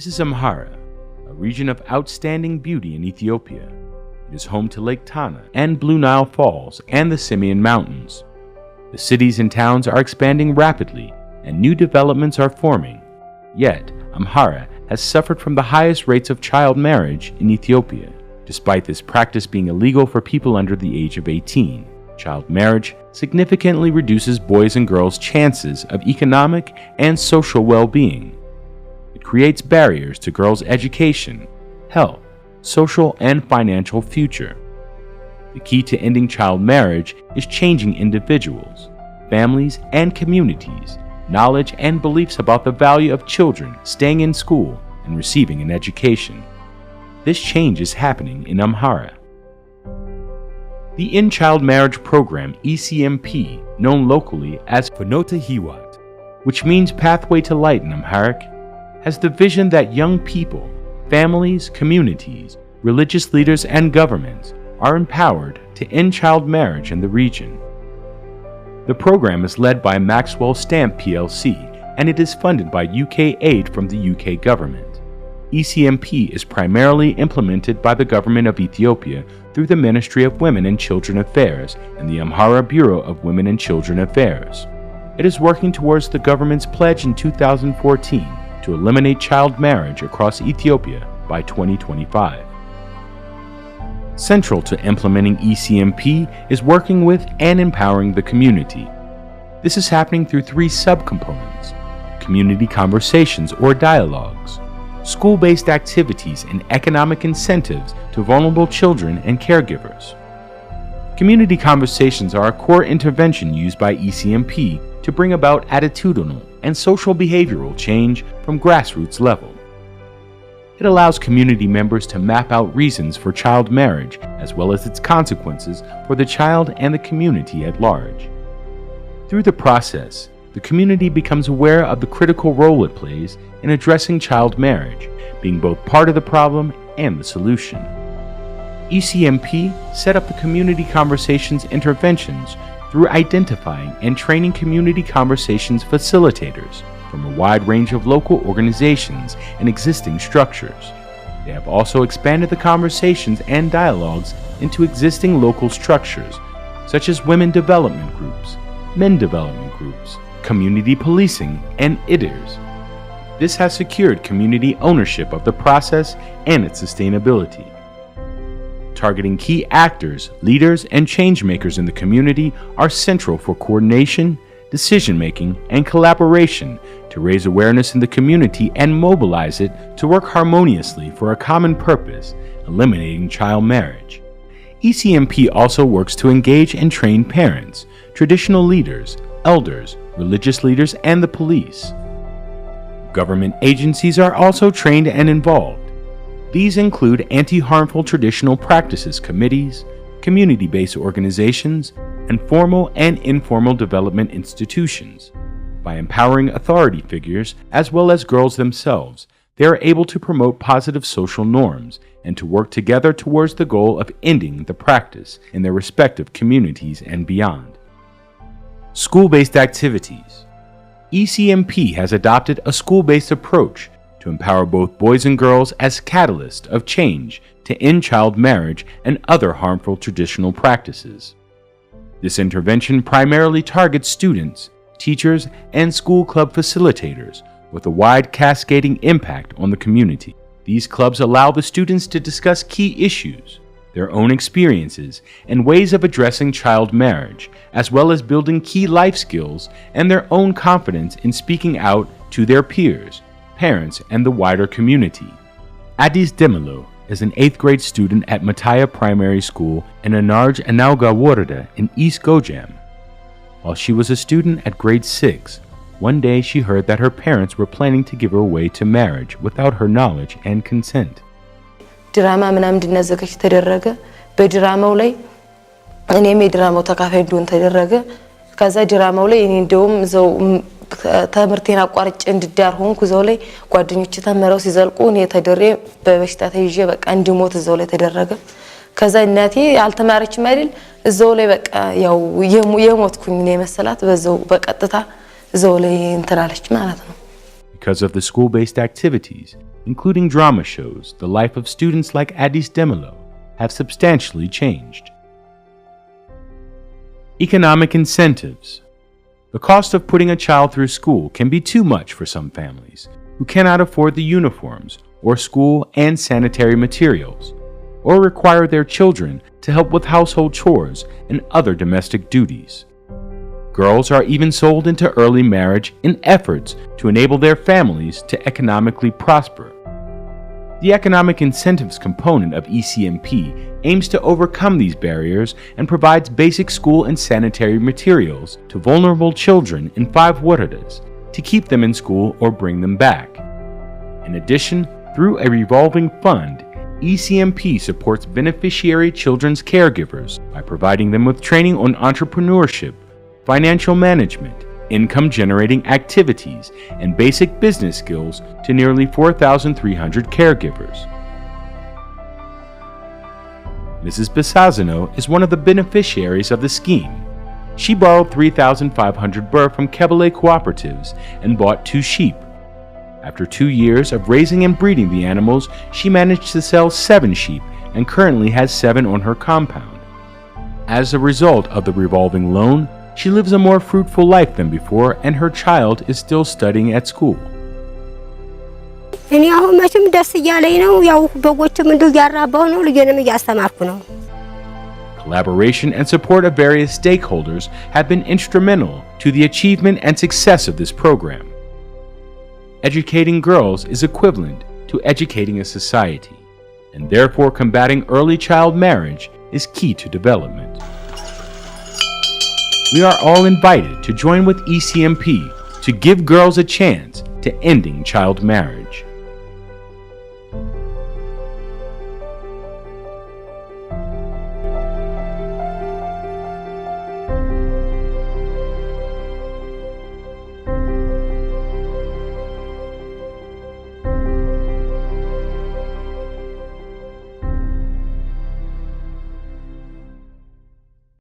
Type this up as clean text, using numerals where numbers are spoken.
This is Amhara, a region of outstanding beauty in Ethiopia. It is home to Lake Tana and Blue Nile Falls and the Simien Mountains. The cities and towns are expanding rapidly and new developments are forming. Yet, Amhara has suffered from the highest rates of child marriage in Ethiopia. Despite this practice being illegal for people under the age of 18, child marriage significantly reduces boys and girls' chances of economic and social well-being. It creates barriers to girls' education, health, social and financial future. The key to ending child marriage is changing individuals, families, and communities' knowledge and beliefs about the value of children staying in school and receiving an education. This change is happening in Amhara. The End Child Marriage Program, ECMP, known locally as Fenota Hiwat, which means Pathway to Light in Amharic, has the vision that young people, families, communities, religious leaders, and governments are empowered to end child marriage in the region. The program is led by Maxwell Stamp plc, and it is funded by UK aid from the UK government. ECMP is primarily implemented by the government of Ethiopia through the Ministry of Women and Children Affairs and the Amhara Bureau of Women and Children Affairs. It is working towards the government's pledge in 2014 to eliminate child marriage across Ethiopia by 2025. Central to implementing ECMP is working with and empowering the community. This is happening through three subcomponents: community conversations or dialogues, school-based activities, and economic incentives to vulnerable children and caregivers. Community conversations are a core intervention used by ECMP to bring about attitudinal and social behavioral change from grassroots level. It allows community members to map out reasons for child marriage as well as its consequences for the child and the community at large. Through the process, the community becomes aware of the critical role it plays in addressing child marriage, being both part of the problem and the solution. ECMP set up the Community Conversations interventions through identifying and training community conversations facilitators from a wide range of local organizations and existing structures. They have also expanded the conversations and dialogues into existing local structures, such as women development groups, men development groups, community policing, and IDERs. This has secured community ownership of the process and its sustainability. Targeting key actors, leaders, and changemakers in the community are central for coordination, decision-making, and collaboration to raise awareness in the community and mobilize it to work harmoniously for a common purpose, eliminating child marriage. ECMP also works to engage and train parents, traditional leaders, elders, religious leaders, and the police. Government agencies are also trained and involved. These include anti-harmful traditional practices committees, community-based organizations, and formal and informal development institutions. By empowering authority figures as well as girls themselves, they are able to promote positive social norms and to work together towards the goal of ending the practice in their respective communities and beyond. School-based activities. ECMP has adopted a school-based approach to empower both boys and girls as catalysts of change to end child marriage and other harmful traditional practices. This intervention primarily targets students, teachers, and school club facilitators with a wide cascading impact on the community. These clubs allow the students to discuss key issues, their own experiences, and ways of addressing child marriage, as well as building key life skills and their own confidence in speaking out to their peers, parents, and the wider community. Addis Demelo is an 8th grade student at Mataya Primary School in Anarj Anauga Warada in East Gojam. While she was a student at grade 6, one day she heard that her parents were planning to give her away to marriage without her knowledge and consent. ድራማ ምናምን እንድናዘጋጅ ተደረገ። በድራማው ላይ እኔም የድራማው ተካፋይ እንደሆን ተደረገ። ከዛ ድራማው ላይ እኔ እንደውም ዘው ተምርቴን አቋርጬ እንድዳር ሆንኩ። ዘው ላይ ጓደኞቼ ተመረው ሲዘልቁ እኔ ተደሬ በበሽታ ተይዤ በቃ እንድሞት ዘው ላይ ተደረገ። ከዛ እናቴ አልተማረችም አይደል ዘው ላይ በቃ ያው የሞትኩኝ ነው መሰላት በዘው በቀጥታ ዘው ላይ እንተናለች ማለት ነው። Because of the school-based activities, including drama shows, the life of students like Addis Demelo have substantially changed. Economic incentives. The cost of putting a child through school can be too much for some families who cannot afford the uniforms or school and sanitary materials, or require their children to help with household chores and other domestic duties. Girls are even sold into early marriage in efforts to enable their families to economically prosper. The economic incentives component of ECMP aims to overcome these barriers and provides basic school and sanitary materials to vulnerable children in 5 waradas to keep them in school or bring them back. In addition, through a revolving fund, ECMP supports beneficiary children's caregivers by providing them with training on entrepreneurship, financial management, income-generating activities, and basic business skills to nearly 4,300 caregivers. Mrs. Bisazino is one of the beneficiaries of the scheme. She borrowed 3,500 birr from Kebele cooperatives and bought 2 sheep. After 2 years of raising and breeding the animals, she managed to sell 7 sheep and currently has 7 on her compound. As a result of the revolving loan, she lives a more fruitful life than before, and her child is still studying at school. እኔ አሁን መቼም ደስ እያለኝ ነው ያው በጎችም እንደው ያራባው ነው ልጄንም እያስተማርኩ ነው Collaboration and support of various stakeholders have been instrumental to the achievement and success of this program. Educating girls is equivalent to educating a society, and therefore combating early child marriage is key to development. We are all invited to join with ECMP to give girls a chance to ending child marriage.